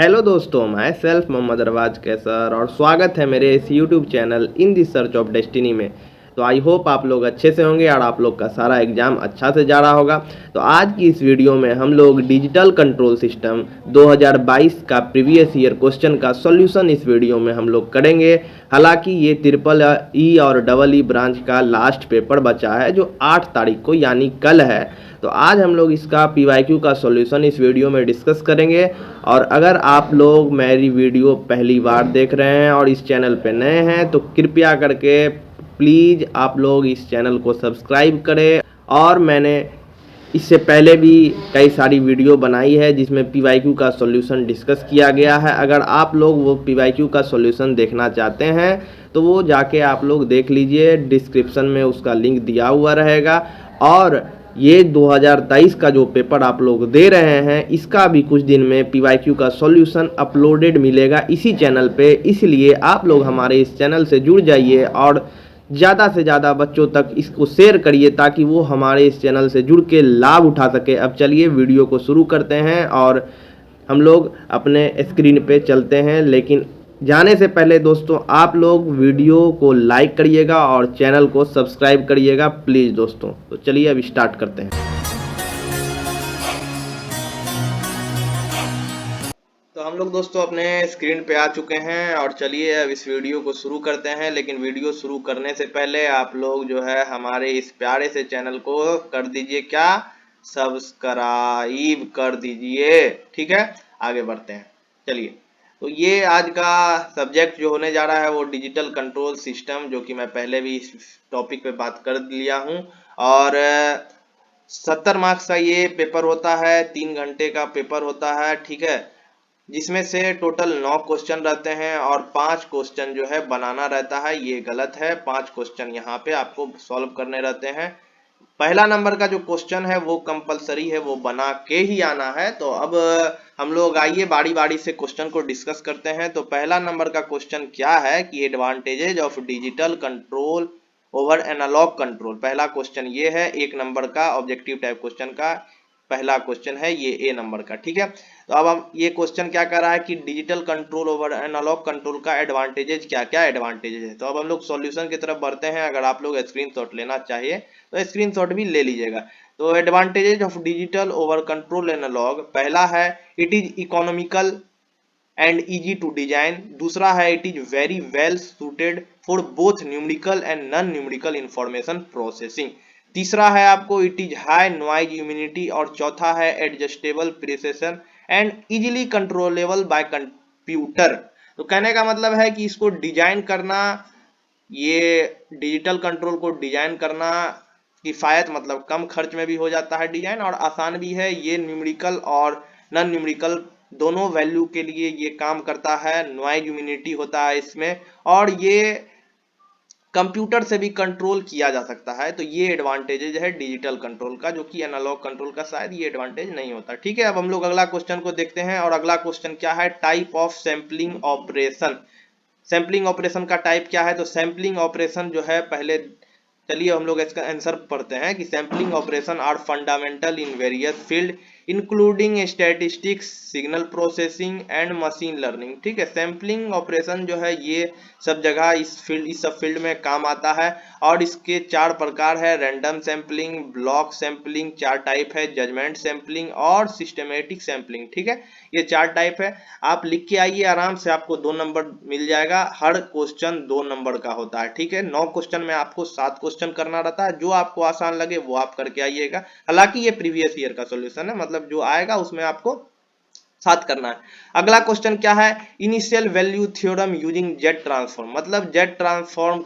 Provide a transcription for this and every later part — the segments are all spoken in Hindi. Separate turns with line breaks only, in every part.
हेलो दोस्तों, मैं सेल्फ मोहम्मद अरबाज कैसर और स्वागत है मेरे इस YouTube channel in the search of destiny में। तो आई होप आप लोग अच्छे से होंगे और आप लोग का सारा एग्ज़ाम अच्छा से जा रहा होगा। तो आज की इस वीडियो में हम लोग डिजिटल कंट्रोल सिस्टम 2022 का प्रीवियस ईयर क्वेश्चन का सॉल्यूशन इस वीडियो में हम लोग करेंगे। हालांकि ये ट्रिपल ई और डबल ई ब्रांच का लास्ट पेपर बचा है जो 8 तारीख को यानी कल है। तो आज हम लोग इसका पीवाईक्यू का सॉल्यूशन इस वीडियो में डिस्कस करेंगे। और अगर आप लोग मेरी वीडियो पहली बार देख रहे हैं और इस चैनल पे नए हैं तो कृपया करके प्लीज़ आप लोग इस चैनल को सब्सक्राइब करें। और मैंने इससे पहले भी कई सारी वीडियो बनाई है जिसमें पीवाईक्यू का सॉल्यूशन डिस्कस किया गया है। अगर आप लोग वो पीवाईक्यू का सॉल्यूशन देखना चाहते हैं तो वो जाके आप लोग देख लीजिए, डिस्क्रिप्शन में उसका लिंक दिया हुआ रहेगा। और ये 2023 का जो पेपर आप लोग दे रहे हैं इसका भी कुछ दिन में पीवाईक्यू का सॉल्यूशन अपलोडेड मिलेगा इसी चैनल पे। इसलिए आप लोग हमारे इस चैनल से जुड़ जाइए और ज़्यादा से ज़्यादा बच्चों तक इसको शेयर करिए ताकि वो हमारे इस चैनल से जुड़ के लाभ उठा सके। अब चलिए वीडियो को शुरू करते हैं और हम लोग अपने स्क्रीन पे चलते हैं। लेकिन जाने से पहले दोस्तों आप लोग वीडियो को लाइक करिएगा और चैनल को सब्सक्राइब करिएगा प्लीज़ दोस्तों। तो चलिए अब स्टार्ट करते हैं। तो हम लोग दोस्तों अपने स्क्रीन पे आ चुके हैं और चलिए अब इस वीडियो को शुरू करते हैं। लेकिन वीडियो शुरू करने से पहले आप लोग जो है हमारे इस प्यारे से चैनल को कर दीजिए क्या, सब्सक्राइब कर दीजिए। ठीक है, आगे बढ़ते हैं। चलिए, तो ये आज का सब्जेक्ट जो होने जा रहा है वो डिजिटल कंट्रोल सिस्टम, जो कि मैं पहले भी इस टॉपिक पे बात कर लिया हूँ। और 70 मार्क्स का ये पेपर होता है, 3 घंटे का पेपर होता है। ठीक है, जिसमें से टोटल 9 क्वेश्चन रहते हैं और 5 क्वेश्चन जो है बनाना रहता है। ये गलत है, 5 क्वेश्चन यहाँ पे आपको सॉल्व करने रहते हैं। पहला नंबर का जो क्वेश्चन है वो कंपलसरी है, वो बना के ही आना है। तो अब हम लोग आइए बारी बारी से क्वेश्चन को डिस्कस करते हैं। तो पहला नंबर का क्वेश्चन क्या है कि advantages of digital control over analog control. पहला क्वेश्चन ये है, 1 नंबर का ऑब्जेक्टिव टाइप क्वेश्चन का पहला क्वेश्चन है ये ए नंबर का। ठीक है, तो अब हम ये क्वेश्चन क्या कर रहा है कि digital control over analog control का एडवांटेजेज क्या क्या एडवांटेजेज है। तो अब हम लोग सॉल्यूशन की तरफ बढ़ते हैं। अगर आप लोग स्क्रीनशॉट लेना चाहिए तो स्क्रीनशॉट भी ले लीजिएगा। तो advantages of digital over control analog, पहला है it is economical and easy to design. दूसरा है it is very well suited for both numerical and non numerical information processing. तीसरा है आपको it is high noise immunity. और चौथा है adjustable precision and easily controllable by computer. तो कहने का मतलब है कि इसको डिजाइन करना, ये डिजिटल कंट्रोल को डिजाइन करना किफायत मतलब कम खर्च में भी हो जाता है डिजाइन, और आसान भी है। ये न्यूमेरिकल और नॉन न्यूमेरिकल दोनों वैल्यू के लिए ये काम करता है। नॉइज इम्यूनिटी होता है इसमें, और ये कंप्यूटर से भी कंट्रोल किया जा सकता है। तो ये एडवांटेजेज है डिजिटल कंट्रोल का, जो कि एनालॉग कंट्रोल का शायद ये एडवांटेज नहीं होता। ठीक है, अब हम लोग अगला क्वेश्चन को देखते हैं। और अगला क्वेश्चन क्या है, type of sampling operation. Sampling operation का टाइप क्या है। तो सैंपलिंग ऑपरेशन जो है, पहले चलिए हम लोग इसका आंसर पढ़ते हैं कि sampling operation are fundamental in various field including statistics, signal processing and machine learning. ठीक है, सैंपलिंग ऑपरेशन जो है ये सब जगह इस सब फील्ड में काम आता है। और इसके 4 प्रकार है, random sampling, block sampling, 4 type है, जजमेंट सैंपलिंग और सिस्टमेटिक सैंपलिंग। ठीक है, ये 4 टाइप है। आप लिख के आइए आराम से, आपको 2 नंबर मिल जाएगा। हर क्वेश्चन 2 नंबर का होता है। ठीक है, 9 क्वेश्चन में आपको 7 क्वेश्चन करना रहता है। जो आपको आसान लगे वो आप करके आइएगा। हालांकि ये प्रीवियस ईयर का सॉल्यूशन है, मतलब जो आएगा उसमें आपको 7 करना है। अगला क्वेश्चन क्या है, initial value theorem using Z transform. मतलब जेड ट्रांसफॉर्म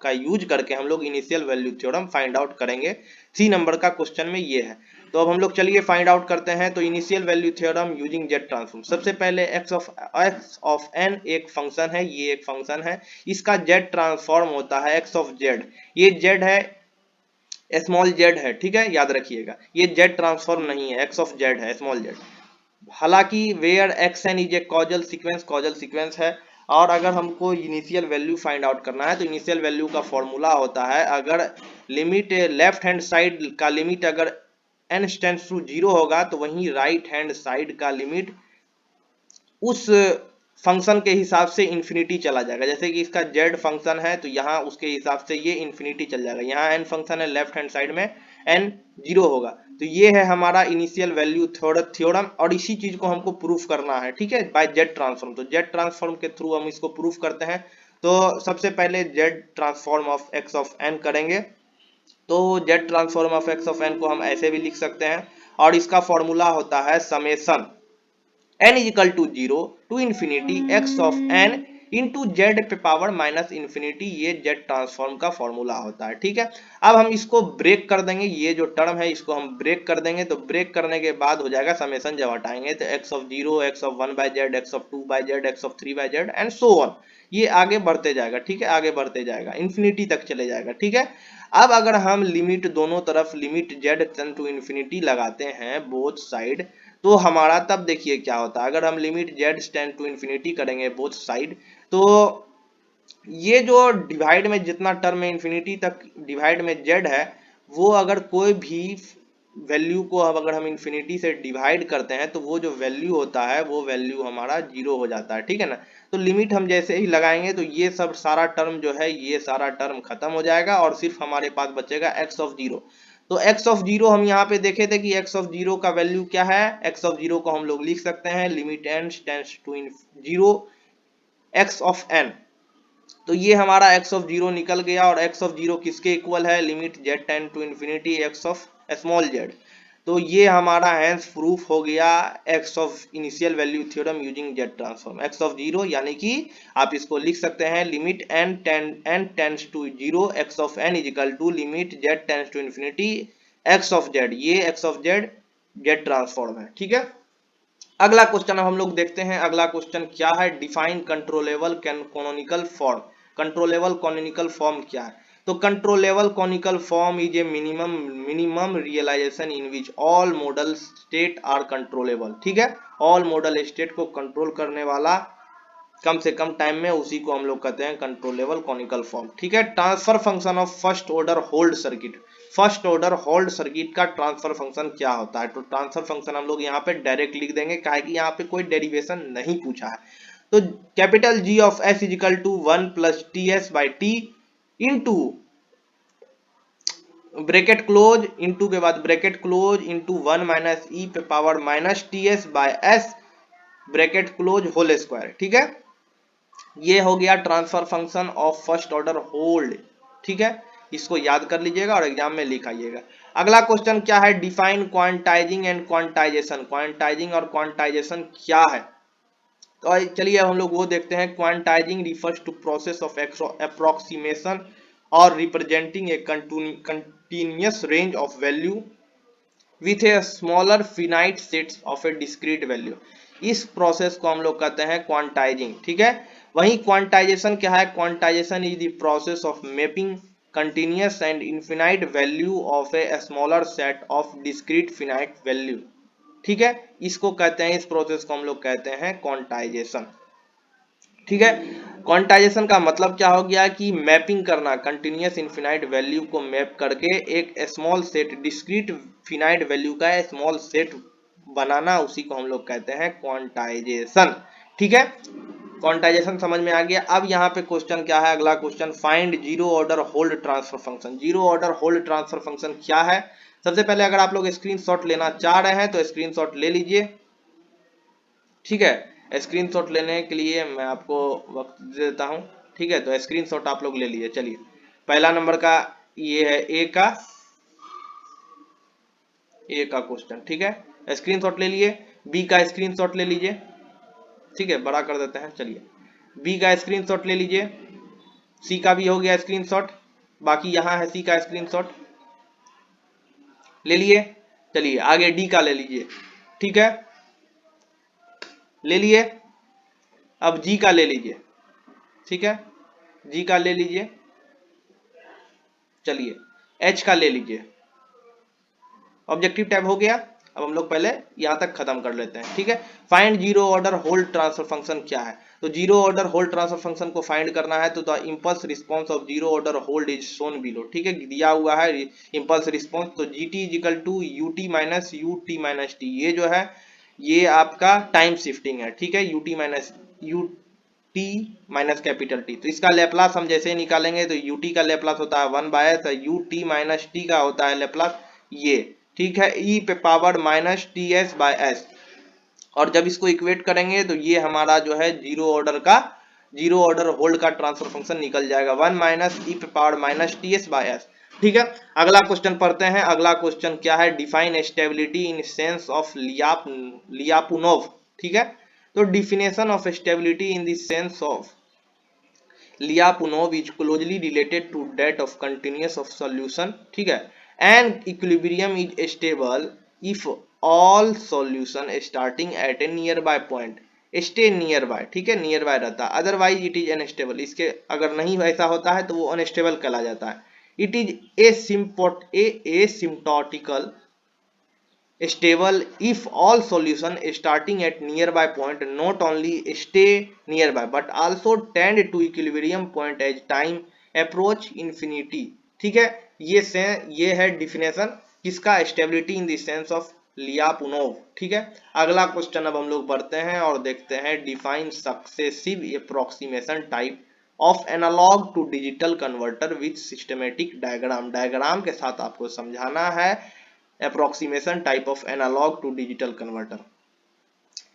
का यूज करके हम लोग initial value theorem find out करेंगे। 3 नंबर का क्वेश्चन में ये है। तो अब हम लोग चलिए फाइंड आउट करते हैं। तो initial value theorem using Z transform, सबसे पहले एक्स ऑफ एन एक फंक्शन है, ये एक फंक्शन है। इसका जेड ट्रांसफॉर्म होता है एक्स ऑफ जेड। ये जेड है, स्मॉल जेड है। ठीक है, याद रखिएगा, ये जेड ट्रांसफॉर्म नहीं है, एक्स ऑफ जेड है, स्मॉल जेड। हालांकि where X N is a causal sequence है। और अगर हमको इनिशियल वैल्यू फाइंड आउट करना है तो इनिशियल वैल्यू का फॉर्मूला होता है, अगर लिमिट लेफ्ट हैंड साइड का लिमिट अगर n टेंड्स टू 0 होगा तो वहीं राइट हैंड साइड का लिमिट उस फंक्शन के हिसाब से इन्फिनिटी चला जाएगा। जैसे कि इसका z फंक्शन है तो यहाँ उसके हिसाब से ये इन्फिनिटी चल जाएगा। यहाँ n फंक्शन है, लेफ्ट हैंड साइड में n 0 होगा। तो ये है हमारा इनिशियल वैल्यू थ्योरम, और इसी चीज को हमको प्रूफ करना है, ठीक है, बाय जेड ट्रांसफॉर्म। तो जेड ट्रांसफॉर्म के थ्रू हम इसको प्रूफ करते हैं। तो सबसे पहले Z transform of x of n करेंगे। तो Z transform of x of n को हम ऐसे भी लिख सकते हैं, और इसका फॉर्मूला होता है summation n is equal to 0 to infinity x of n into Z पे पावर माइनस इन्फिनिटी। ये जेड ट्रांसफॉर्म का फॉर्मूला होता है, ठीक है। अब हम इसको ब्रेक कर देंगे, ये जो टर्म है इसको हम ब्रेक कर देंगे। तो ब्रेक करने के बाद हो जाएगा समेशन, जब हटाएंगे तो x of 0, x of 1 by Z, x of 2 by Z, x of 3 by Z and so on. ये आगे बढ़ते जाएगा, ठीक है, आगे बढ़ते जाएगा, इन्फिनिटी तक चले जाएगा, ठीक है। अब अगर हम लिमिट दोनों तरफ limit Z tend to infinity लगाते हैं बोथ साइड, तो हमारा तब देखिए क्या होता है। अगर हम limit Z tend to infinity करेंगे बोथ साइड, तो ये जो डिवाइड में जितना टर्म है इन्फिनिटी तक डिवाइड में जेड है, वो अगर कोई भी वैल्यू को अब अगर हम इन्फिनिटी से डिवाइड करते हैं तो वो जो वैल्यू होता है वो वैल्यू हमारा 0 हो जाता है, ठीक है ना। तो लिमिट हम जैसे ही लगाएंगे तो ये सब सारा टर्म जो है, ये सारा टर्म खत्म हो जाएगा और सिर्फ हमारे पास बचेगा x ऑफ 0। तो x ऑफ 0 हम यहाँ पे देखे थे कि x ऑफ 0 का वैल्यू क्या है। x ऑफ 0 को हम लोग लिख सकते हैं limit n tends to 0 x of n। तो ये हमारा x ऑफ 0 निकल गया, और x ऑफ 0 किसके इक्वल है, limit z tend to infinity x of small z। तो ये हमारा हैंस प्रूफ हो गया x of initial value theorem using z transform. x of 0 यानी कि आप इसको लिख सकते हैं limit n tends to 0 x of n is equal to limit z tends to infinity x of z। ये x ऑफ z ट्रांसफॉर्म है, ठीक है। अगला क्वेश्चन हम लोग देखते हैं। अगला क्वेश्चन क्या है, define controllable canonical form. Controllable conical form क्या है। तो controllable conical form is a minimum realization in which all model state are controllable, ठीक है। ऑल मॉडल स्टेट को कंट्रोल करने वाला कम से कम टाइम में, उसी को हम लोग कहते हैं कंट्रोलेबल कॉनिकल फॉर्म, ठीक है। Transfer function of first order hold circuit. First order hold circuit का ट्रांसफर फंक्शन क्या होता है। तो ट्रांसफर फंक्शन हम लोग यहाँ पे डायरेक्ट लिख देंगे, काहे कि यहाँ पे कोई डेरिवेशन नहीं पूछा है। तो capital G of S is equal to 1 plus TS by T into bracket close, into के बाद bracket close into 1 minus e पे power minus TS by S bracket close whole square, ठीक है। ये हो गया transfer function of first order hold, ठीक है। इसको याद कर लीजिएगा और एग्जाम में लिख आइएगा। अगला क्वेश्चन क्या है, डिफाइन क्वांटाइजिंग एंड क्वांटाइजेशन। क्वांटाइजिंग और क्वांटाइजेशन क्या है, तो चलिए हम लोग वो देखते हैं। Quantizing refers to process of approximation और representing a continuous range of value with a smaller finite sets of a discrete value. इस प्रोसेस को हम लोग कहते हैं क्वांटाइजिंग, ठीक है। वहीं क्वांटाइजेशन क्या है, quantization is the process of mapping continuous and infinite value of a smaller set of discrete finite value, ठीक है। इसको कहते हैं, इस प्रोसेस को हम लोग कहते हैं क्वांटाइजेशन, ठीक है। क्वांटाइजेशन का मतलब क्या हो गया कि मैपिंग करना, कंटिन्यूअस इनफिनाइट वैल्यू को मैप करके एक small set discrete finite value का स्मॉल सेट बनाना, उसी को हम लोग कहते हैं क्वांटाइजेशन, ठीक है। क्वांटाइजेशन समझ में आ गया। अब यहाँ पे क्वेश्चन क्या है, अगला question, find zero order hold transfer function. Zero order hold transfer function क्या है। सबसे पहले अगर आप लोग स्क्रीनशॉट लेना चाह रहे हैं तो स्क्रीनशॉट ले लीजिए, ठीक है। स्क्रीनशॉट लेने के लिए मैं आपको वक्त दे देता हूं, ठीक है। तो स्क्रीनशॉट आप लोग ले लीजिए। चलिए, पहला नंबर का ये है ए का क्वेश्चन, ठीक है। स्क्रीनशॉट ले लिए। बी का स्क्रीनशॉट ले लीजिए, ठीक है, बड़ा कर देते हैं। चलिए, बी का स्क्रीनशॉट ले लीजिए। सी का भी हो गया स्क्रीनशॉट, बाकी यहाँ है सी का स्क्रीनशॉट ले लिए। चलिए आगे डी का ले लीजिए, ठीक है, ले लिए। अब जी का ले लीजिए, ठीक है, जी का ले लीजिए। चलिए एच का ले लीजिए। ऑब्जेक्टिव टैब हो गया। अब हम लोग पहले यहां तक खत्म कर लेते हैं, ठीक है। Find zero order hold transfer function क्या है। तो zero order hold transfer function को फाइंड करना है तो the impulse response of zero order hold is shown below, ठीक है, दिया हुआ है इंपल्स रिस्पांस। तो GT is equal to UT minus T, ये जो है ये आपका टाइम शिफ्टिंग है, ठीक है, यूटी माइनस कैपिटल टी। तो इसका लेप्लास हम जैसे ही निकालेंगे तो यूटी का लेप्लास होता है 1/s, यूटी माइनस टी का होता है लेप्लास ये, ठीक है, ई पे power minus T S by S. और जब इसको इक्वेट करेंगे तो ये हमारा जो है जीरो ऑर्डर होल्ड का ट्रांसफर फंक्शन निकल जाएगा 1 माइनस ई पे power minus T S by S, ठीक है। अगला क्वेश्चन पढ़ते हैं। अगला क्वेश्चन क्या है, define stability in sense of Lyapunov, ठीक है। तो definition of stability in the sense of Lyapunov is closely related to that of continuous of solution, ठीक है। And equilibrium is stable if all solution starting at a near by point stay near by, ठीक है, नियर बाय रहता है, अदरवाइज इट इज अनस्टेबल। इसके अगर नहीं ऐसा होता है तो वो अनस्टेबल कहला जाता है। It is asymptotical stable if all solution starting at nearby point not only stay nearby but also tend to equilibrium point as time approach infinity, ठीक है। ये है डिफिनेशन किसका, stability in the sense of Lyapunov, ठीक है। अगला क्वेश्चन अब हम लोग बढ़ते हैं और देखते हैं, define successive approximation type of analog to digital converter with systematic diagram. Diagram के साथ आपको समझाना है approximation type of analog to digital converter.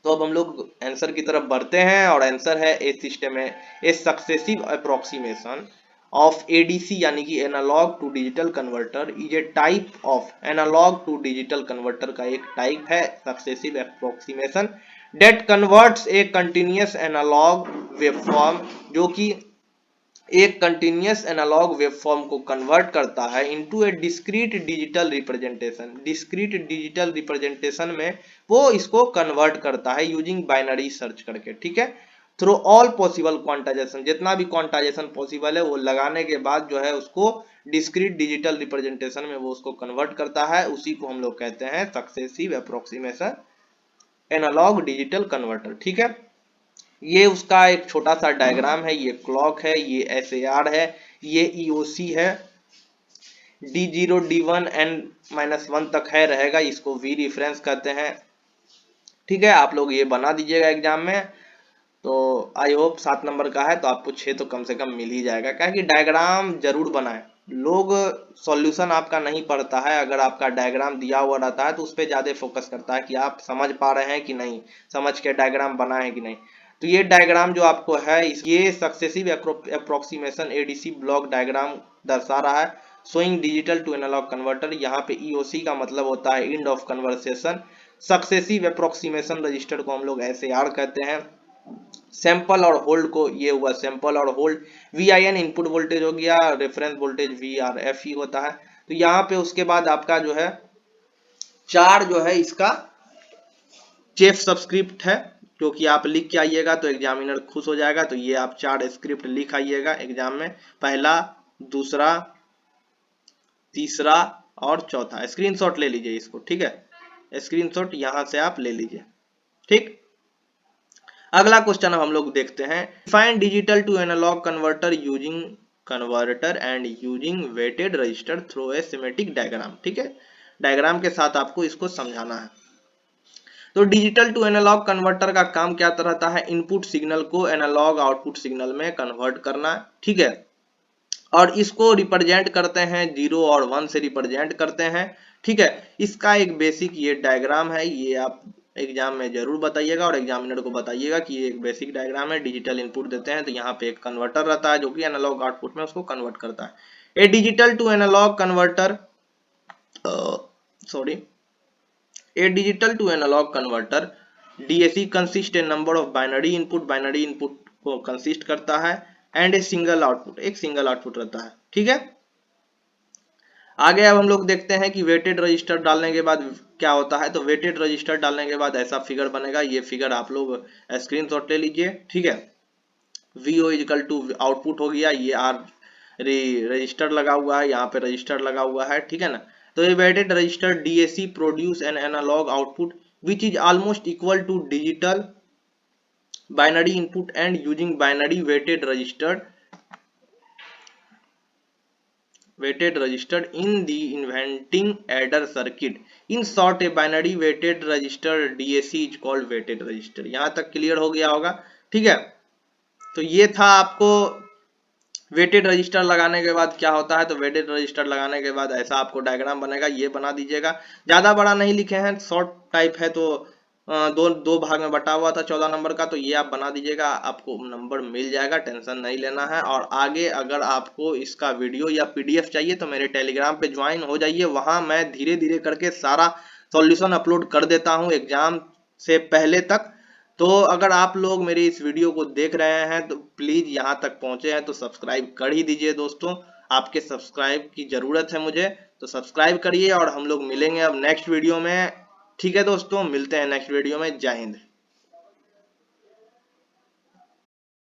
तो अब हम लोग आंसर की तरफ बढ़ते हैं और आंसर है a successive approximation of ADC यानी कि analog to digital converter is a type of analog to digital converter का एक टाइप है successive approximation that converts a continuous analog waveform, जो कि एक कंटिन्यूअस एनालॉग वेवफॉर्म को कन्वर्ट करता है into a discrete digital representation. Discrete digital representation में वो इसको कन्वर्ट करता है यूजिंग बाइनरी सर्च करके, ठीक है। थ्रू ऑल पॉसिबल क्वांटाइजेशन, जितना भी क्वांटाइजेशन पॉसिबल है वो लगाने के बाद जो है उसको डिस्क्रीट डिजिटल रिप्रेजेंटेशन में वो उसको कन्वर्ट करता है, उसी को हम लोग कहते हैं successive approximation analog digital converter, ठीक है। ये उसका एक छोटा सा डायग्राम है, ये क्लॉक है, ये SAR है, ये EOC है, D0 D1 N-1 तक है रहेगा, इसको V रेफरेंस कहते हैं, ठीक है। आप लोग ये बना दीजिएगा एग्जाम में, तो आई होप 7 नंबर का है तो आपको 6 तो कम से कम मिल ही जाएगा, क्या कि डायग्राम जरूर बनाए। लोग सॉल्यूशन आपका नहीं पढ़ता है, अगर आपका डायग्राम दिया हुआ रहता है तो उस पर ज्यादा फोकस करता है कि आप समझ पा रहे हैं कि नहीं, समझ के डायग्राम बनाए हैं कि नहीं। तो ये डायग्राम जो आपको है ये successive approximation ADC block diagram दर्शा रहा है, showing digital to analog converter. यहाँ पे EOC का मतलब होता है end of conversation. Successive approximation register को हम लोग SAR कहते हैं। सैंपल और होल्ड को, ये हुआ सैंपल और होल्ड। VIN इनपुट वोल्टेज हो गया, रेफरेंस वोल्टेज VRF होता है। तो यहाँ पे उसके बाद आपका जो है 4 जो है इसका चेफ सबस्क्रिप्ट है, जो कि आप लिख के आइएगा तो एग्जामिनर खुश हो जाएगा। तो ये आप 4 स्क्रिप्ट लिख आइएगा एग्जाम में, पहला, दूसरा, तीसरा और चौथा। स्क्रीनशॉट ले लीजिए इसको, ठीक है, स्क्रीनशॉट यहां से आप ले लीजिए, ठीक। अगला क्वेश्चन हम लोग देखते हैं, define digital to analog converter using converter and using weighted register through a symmetric diagram, ठीक है। डायग्राम के साथ आपको इसको समझाना है। तो डिजिटल टू एनालॉग कन्वर्टर का काम क्या रहता है, इनपुट सिग्नल को एनालॉग आउटपुट सिग्नल में कन्वर्ट करना, ठीक है। और इसको रिप्रेजेंट करते हैं 0 और 1 से रिप्रेजेंट करते हैं, ठीक है। इसका एक बेसिक ये डायग्राम है, ये आप एग्जाम में जरूर बताइएगा और एग्जामिनर को बताइएगा कि ये एक बेसिक डायग्राम है। डिजिटल इनपुट देते हैं तो यहाँ पे एक कन्वर्टर रहता है जो कि एनालॉग आउटपुट में उसको कन्वर्ट करता है। A digital to analog converter sorry A digital to analog converter DAC consists a number of binary input को कंसिस्ट करता है एंड ए सिंगल आउटपुट, एक सिंगल आउटपुट रहता है, ठीक है। आगे अब हम लोग देखते हैं कि वेटेड रजिस्टर डालने के बाद क्या होता है। तो वेटेड रजिस्टर डालने के बाद ऐसा फिगर बनेगा, ये फिगर आप लोग स्क्रीनशॉट ले लीजिए, ठीक है। VO इक्वल टू आउटपुट हो गया, ये आर रजिस्टर लगा हुआ है, यहाँ पे रजिस्टर लगा हुआ है, ठीक है ना। तो ये weighted register DAC produce an analog output which is almost equal to digital binary input and using binary weighted register weighted register in the inventing adder circuit. In short, a binary weighted register DAC is called weighted register. यहाँ तक क्लियर हो गया होगा, ठीक है। तो ये था आपको वेटेड रजिस्टर लगाने के बाद क्या होता है। तो वेटेड रजिस्टर लगाने के बाद ऐसा आपको डायग्राम बनेगा, ये बना दीजिएगा। ज्यादा बड़ा नहीं लिखे हैं, शॉर्ट टाइप है, तो दो भाग में बटा हुआ था 14 नंबर का, तो ये आप बना दीजिएगा, आपको नंबर मिल जाएगा, टेंशन नहीं लेना है। और आगे अगर आपको इसका वीडियो या PDF चाहिए तो मेरे टेलीग्राम पे ज्वाइन हो जाइए, वहां मैं धीरे धीरे करके सारा सॉल्यूशन अपलोड कर देता हूं एग्जाम से पहले तक। तो अगर आप लोग मेरी इस वीडियो को देख रहे हैं तो प्लीज यहाँ तक पहुंचे हैं तो सब्सक्राइब कर ही दीजिए दोस्तों, आपके सब्सक्राइब की जरूरत है मुझे, तो सब्सक्राइब करिए और हम लोग मिलेंगे अब नेक्स्ट वीडियो में। ठीक है दोस्तों, मिलते हैं नेक्स्ट वीडियो में। जय हिंद।